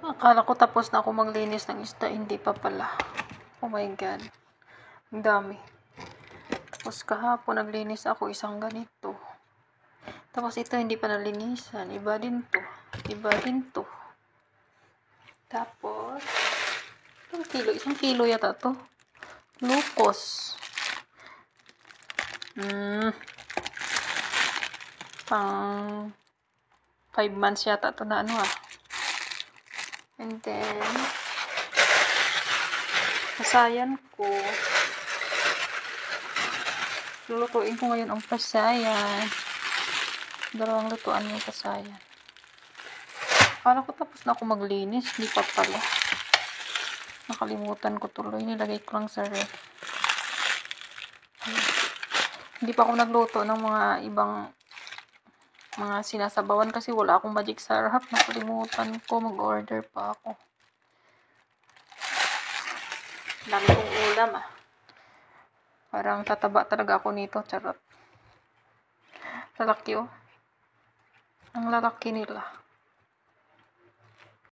Akala ko tapos na ako maglinis ng isda, hindi pa pala. Oh my god. Ang dami. Tapos kahapon naglinis ako isang ganito. Tapos ito hindi pa nalinisan. Iba din to. Iba din to. Tapos, isang kilo yata to. Lukos. Pang 5 months yata to na ano ah. And then, pasayan ko. Lulutuin ko ngayon ang pasayan. Dalawang lutuan yung pasayan. Akala ko tapos na ako maglinis. Hindi pa pala. Nakalimutan ko tuloy. Nilagay ko lang sa ref. Hindi pa ako nagluto ng mga ibang mga sinasabawan kasi wala akong magic sarap. Nakalimutan ko. Mag-order pa ako. Dami kong ulam ah. Parang tataba talaga ako nito. Charot. Lalaki oh. Ang lalaki nila.